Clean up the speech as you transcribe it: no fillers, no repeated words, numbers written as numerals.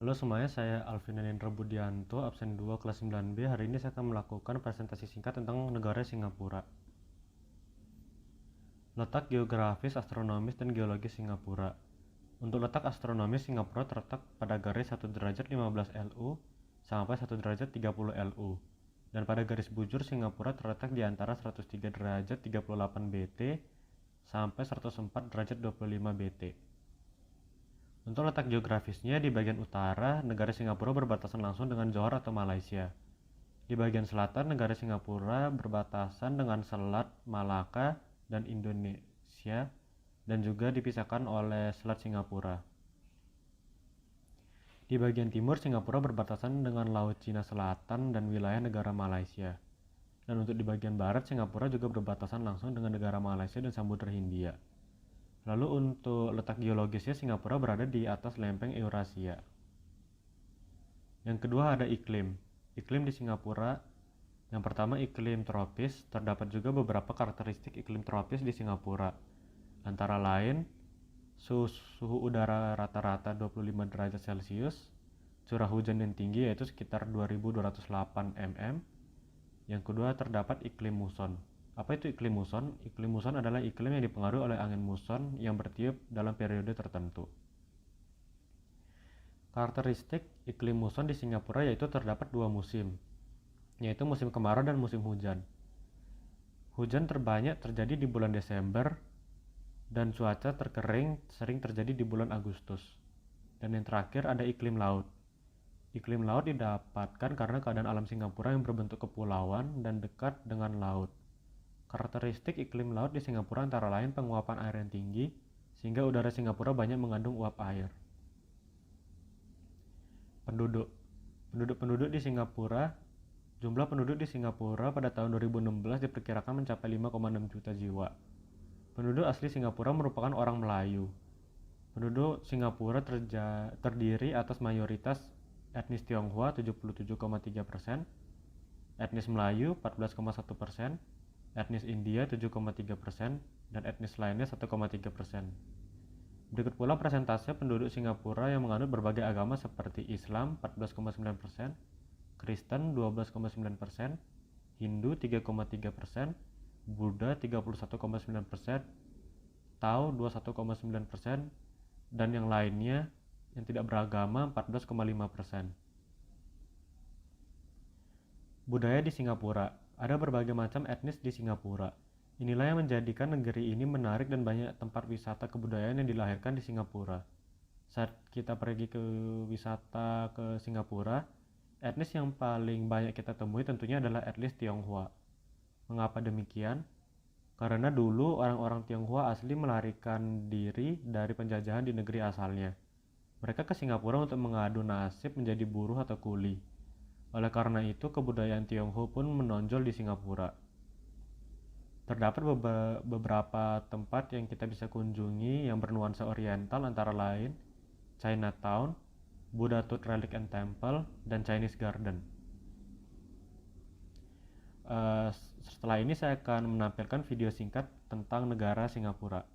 Halo semuanya, saya Alvin Nendra Budianto, absen 2 kelas 9B. Hari ini saya akan melakukan presentasi singkat tentang negara Singapura. Letak geografis, astronomis, dan geologis Singapura. Untuk letak astronomis, Singapura terletak pada garis 1 derajat 15 LU sampai 1 derajat 30 LU. Dan pada garis bujur, Singapura terletak di antara 103 derajat 38 BT sampai 104 derajat 25 BT. Untuk letak geografisnya, di bagian utara, negara Singapura berbatasan langsung dengan Johor atau Malaysia. Di bagian selatan, negara Singapura berbatasan dengan Selat Malaka dan Indonesia, dan juga dipisahkan oleh Selat Singapura. Di bagian timur, Singapura berbatasan dengan Laut Cina Selatan dan wilayah negara Malaysia. Dan untuk di bagian barat, Singapura juga berbatasan langsung dengan negara Malaysia dan Samudra Hindia. Lalu untuk letak geologisnya, Singapura berada di atas lempeng Eurasia. Yang kedua ada iklim. Iklim di Singapura, yang pertama iklim tropis. Terdapat juga beberapa karakteristik iklim tropis di Singapura. Antara lain, suhu udara rata-rata 25 derajat Celcius, curah hujan yang tinggi yaitu sekitar 2208 mm. Yang kedua terdapat iklim muson. Apa itu iklim muson? Iklim muson adalah iklim yang dipengaruhi oleh angin muson yang bertiup dalam periode tertentu. Karakteristik iklim muson di Singapura yaitu terdapat dua musim, yaitu musim kemarau dan musim hujan. Hujan terbanyak terjadi di bulan Desember dan cuaca terkering sering terjadi di bulan Agustus. Dan yang terakhir ada iklim laut. Iklim laut didapatkan karena keadaan alam Singapura yang berbentuk kepulauan dan dekat dengan laut. Karakteristik iklim laut di Singapura antara lain penguapan air yang tinggi, sehingga udara Singapura banyak mengandung uap air. Penduduk di Singapura. Jumlah penduduk di Singapura pada tahun 2016 diperkirakan mencapai 5,6 juta jiwa. Penduduk asli Singapura merupakan orang Melayu. Penduduk Singapura terdiri atas mayoritas etnis Tionghoa 77,3%, etnis Melayu 14,1%, etnis India 7,3%, dan etnis lainnya 1,3%. Berikut pula persentase penduduk Singapura yang menganut berbagai agama seperti Islam 14,9%, Kristen 12,9%, Hindu 3,3%, Buddha 31,9%, Tao 21,9%, dan yang lainnya yang tidak beragama 14,5%. Budaya di Singapura. Ada berbagai macam etnis di Singapura. Inilah yang menjadikan negeri ini menarik dan banyak tempat wisata kebudayaan yang dilahirkan di Singapura. Saat kita pergi ke wisata ke Singapura, etnis yang paling banyak kita temui tentunya adalah etnis Tionghoa. Mengapa demikian? Karena dulu orang-orang Tionghoa asli melarikan diri dari penjajahan di negeri asalnya. Mereka ke Singapura untuk mengadu nasib menjadi buruh atau kuli. Oleh karena itu, kebudayaan Tionghoa pun menonjol di Singapura. Terdapat beberapa tempat yang kita bisa kunjungi yang bernuansa oriental, antara lain Chinatown, Buddha Tooth Relic and Temple, dan Chinese Garden. Setelah ini saya akan menampilkan video singkat tentang negara Singapura.